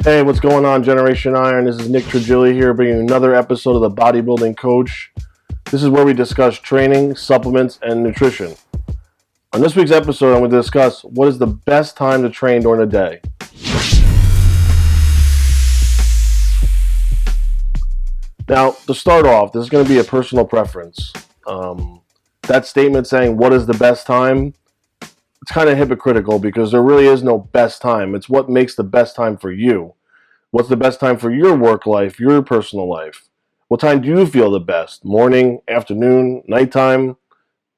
Hey, what's going on, Generation Iron? This is Nick Trigili here, bringing you another episode of the Bodybuilding Coach. This is where we discuss training, supplements, and nutrition. On this week's episode, I'm going to discuss what is the best time to train during the day. Now, to start off, this is going to be a personal preference. That statement saying what is the best time, it's kind of hypocritical because there really is no best time. It's what makes the best time for you. What's the best time for your work life, your personal life? What time do you feel the best? Morning, afternoon, nighttime,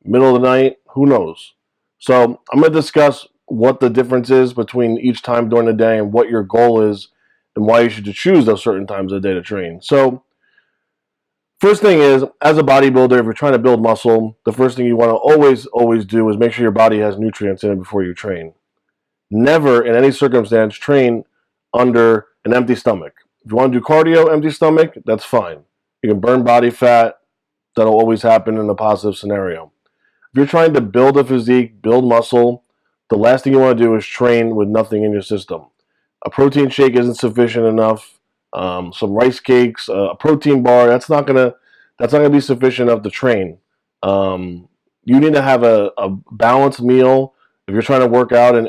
middle of the night? Who knows? So I'm going to discuss what the difference is between each time during the day and what your goal is and why you should choose those certain times of the day to train. So first thing is, as a bodybuilder, if you're trying to build muscle, the first thing you want to always do is make sure your body has nutrients in it before you train. Never, in any circumstance, train under an empty stomach. If you want to do cardio, empty stomach, that's fine. You can burn body fat. That'll always happen in a positive scenario. If you're trying to build a physique, build muscle, the last thing you want to do is train with nothing in your system. A protein shake isn't sufficient enough. Some rice cakes, a protein bar, that's not gonna be sufficient enough to train. You need to have a balanced meal. If you're trying to work out in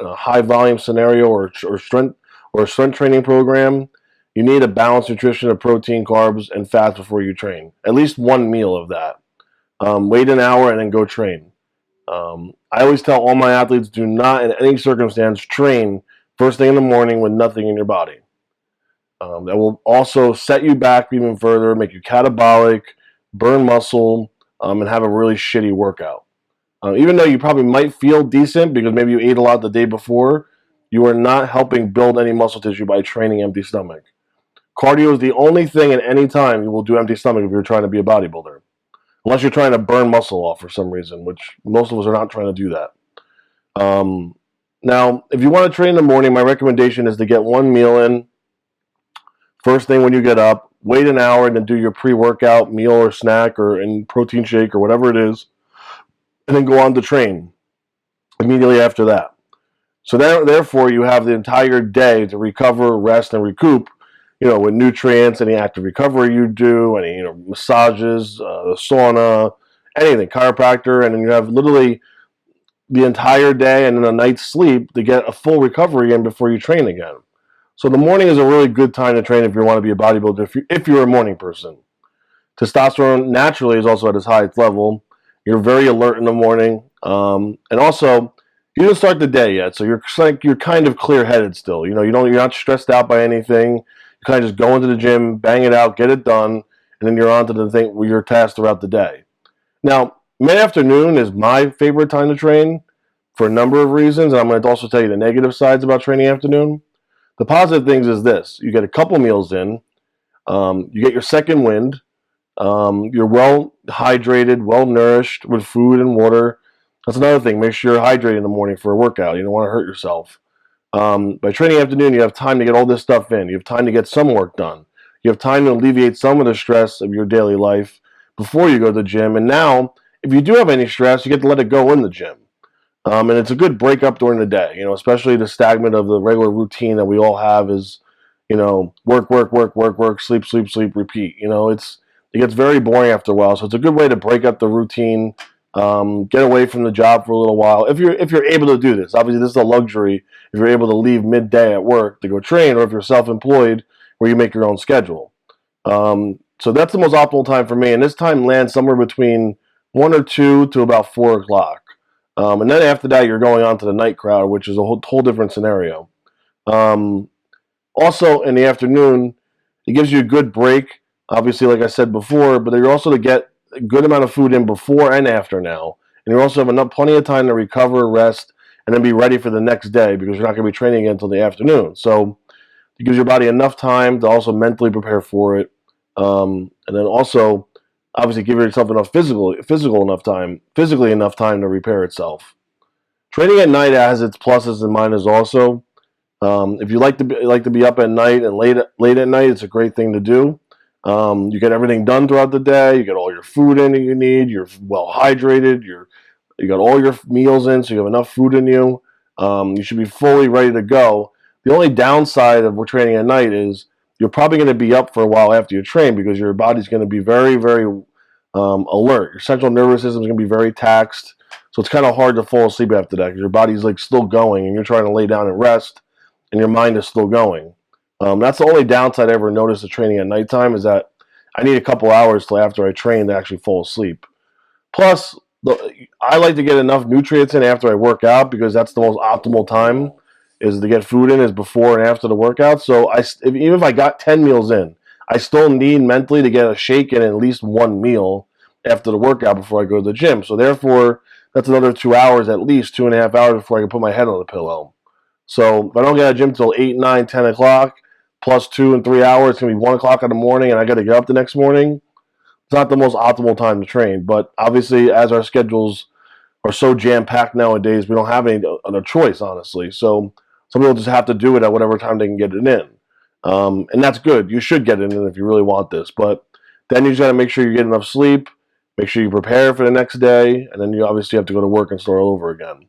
a high volume scenario or a strength training program, you need a balanced nutrition of protein, carbs, and fats before you train. At least one meal of that. Wait an hour and then go train. I always tell all my athletes, do not in any circumstance train first thing in the morning with nothing in your body. That will also set you back even further, make you catabolic, burn muscle, and have a really shitty workout. Even though you probably might feel decent because maybe you ate a lot the day before, you are not helping build any muscle tissue by training empty stomach. Cardio is the only thing at any time you will do empty stomach if you're trying to be a bodybuilder. Unless you're trying to burn muscle off for some reason, which most of us are not trying to do that. Now, if you want to train in the morning, my recommendation is to get one meal in. First thing when you get up, wait an hour and then do your pre-workout meal or snack or protein shake or whatever it is, and then go on to train immediately after that. So therefore, you have the entire day to recover, rest, and recoup, with nutrients, any active recovery you do, any massages, the sauna, anything, chiropractor, and then you have literally the entire day and then a night's sleep to get a full recovery in before you train again. So the morning is a really good time to train if you want to be a bodybuilder, if you're a morning person. Testosterone naturally is also at its highest level. You're very alert in the morning. And also, you didn't start the day yet, so you're kind of clear-headed still. You're not stressed out by anything. You kind of just go into the gym, bang it out, get it done, and then you're on to the thing where you're tasked throughout the day. Now, mid-afternoon is my favorite time to train for a number of reasons, and I'm going to also tell you the negative sides about training afternoon. The positive things is this: you get a couple meals in, you get your second wind, you're well hydrated, well nourished with food and water. That's another thing. Make sure you're hydrated in the morning for a workout. You don't want to hurt yourself. By training afternoon, you have time to get all this stuff in. You have time to get some work done. You have time to alleviate some of the stress of your daily life before you go to the gym. And now, if you do have any stress, you get to let it go in the gym. And it's a good break up during the day, especially the stagnant of the regular routine that we all have is, work, sleep, repeat. It gets very boring after a while. So it's a good way to break up the routine, get away from the job for a little while. If you're able to do this, obviously this is a luxury if you're able to leave midday at work to go train, or if you're self-employed where you make your own schedule. So that's the most optimal time for me. And this time lands somewhere between 1 or 2 to about 4 o'clock. And then after that, you're going on to the night crowd, which is a whole different scenario. Also, in the afternoon, it gives you a good break, obviously, like I said before, but you're also to get a good amount of food in before and after now. And you also have plenty of time to recover, rest, and then be ready for the next day because you're not going to be training again until the afternoon. So it gives your body enough time to also mentally prepare for it. And then also, obviously, give yourself enough physically enough time to repair itself. Training at night has its pluses and minuses also. If you like to be up at night and late at night, it's a great thing to do. You get everything done throughout the day. You get all your food in that you need. You're well hydrated. You got all your meals in, so you have enough food in you. You should be fully ready to go. The only downside of training at night is you're probably going to be up for a while after you train because your body's going to be very, very alert. Your central nervous system is going to be very taxed. So it's kind of hard to fall asleep after that because your body's like still going and you're trying to lay down and rest and your mind is still going. That's the only downside I ever noticed of training at nighttime is that I need a couple hours till after I train to actually fall asleep. Plus, I like to get enough nutrients in after I work out because that's the most optimal time is to get food in is before and after the workout. So even if I got 10 meals in, I still need mentally to get a shake in at least one meal after the workout before I go to the gym. So therefore, that's another 2 hours, at least 2.5 hours before I can put my head on the pillow. So if I don't get to the gym till 8, 9, 10 o'clock, plus 2 and 3 hours, it's going to be 1 o'clock in the morning and I got to get up the next morning. It's not the most optimal time to train, but obviously as our schedules are so jam-packed nowadays, we don't have any other choice, honestly. So some people just have to do it at whatever time they can get it in. And that's good. You should get it in if you really want this. But then you just got to make sure you get enough sleep, make sure you prepare for the next day, and then you obviously have to go to work and start all over again.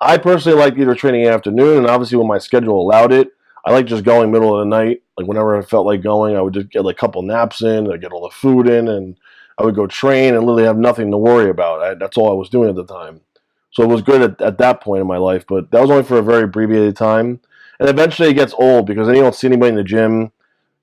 I personally like either training in the afternoon, and obviously when my schedule allowed it, I like just going middle of the night. Like whenever I felt like going, I would just get like a couple naps in, I'd get all the food in, and I would go train and literally have nothing to worry about. That's all I was doing at the time. So it was good at that point in my life, but that was only for a very abbreviated time. And eventually it gets old because then you don't see anybody in the gym.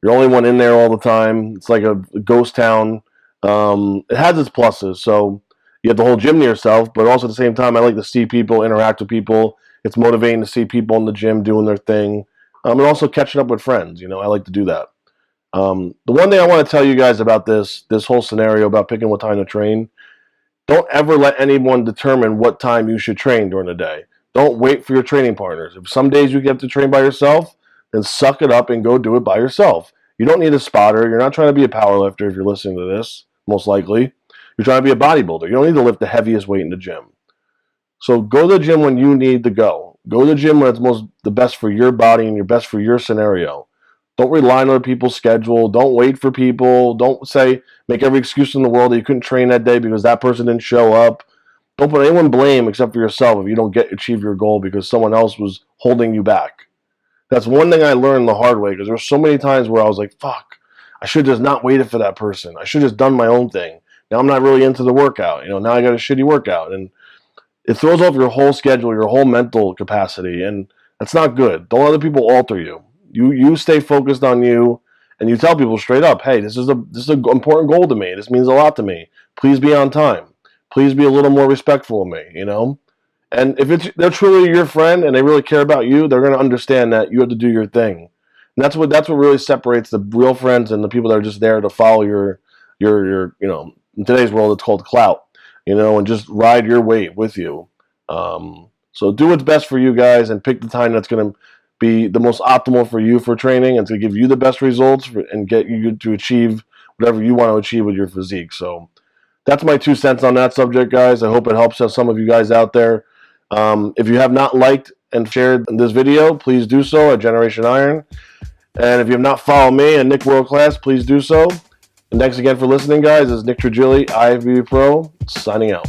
You're the only one in there all the time. It's like a ghost town. It has its pluses. So you have the whole gym to yourself, but also at the same time, I like to see people, interact with people. It's motivating to see people in the gym doing their thing. And also catching up with friends. You know, I like to do that. The one thing I want to tell you guys about this whole scenario about picking what time to train, don't ever let anyone determine what time you should train during the day. Don't wait for your training partners. If some days you get to train by yourself, then suck it up and go do it by yourself. You don't need a spotter. You're not trying to be a power lifter if you're listening to this, most likely. You're trying to be a bodybuilder. You don't need to lift the heaviest weight in the gym. So go to the gym when you need to go. Go to the gym when it's the best for your body and your best for your scenario. Don't rely on other people's schedule. Don't wait for people. Don't make every excuse in the world that you couldn't train that day because that person didn't show up. Don't put anyone blame except for yourself if you don't achieve your goal because someone else was holding you back. That's one thing I learned the hard way because there were so many times where I was like, fuck, I should have just not waited for that person. I should have just done my own thing. Now I'm not really into the workout. Now I got a shitty workout. And it throws off your whole schedule, your whole mental capacity. And that's not good. Don't let other people alter you. You stay focused on you, and you tell people straight up, hey, this is an important goal to me. This means a lot to me. Please be on time. Please be a little more respectful of me, And if they're truly your friend and they really care about you, they're going to understand that you have to do your thing. And that's what really separates the real friends and the people that are just there to follow your in today's world, it's called clout, and just ride your wave with you. So do what's best for you guys and pick the time that's going to be the most optimal for you for training and to give you the best results and get you to achieve whatever you want to achieve with your physique. So that's my 2 cents on that subject, guys. I hope it helps some of you guys out there. If you have not liked and shared this video, please do so at Generation Iron. And if you have not followed me and Nick World Class, please do so. And thanks again for listening, guys. This is Nick Trigili, IFBB Pro, signing out.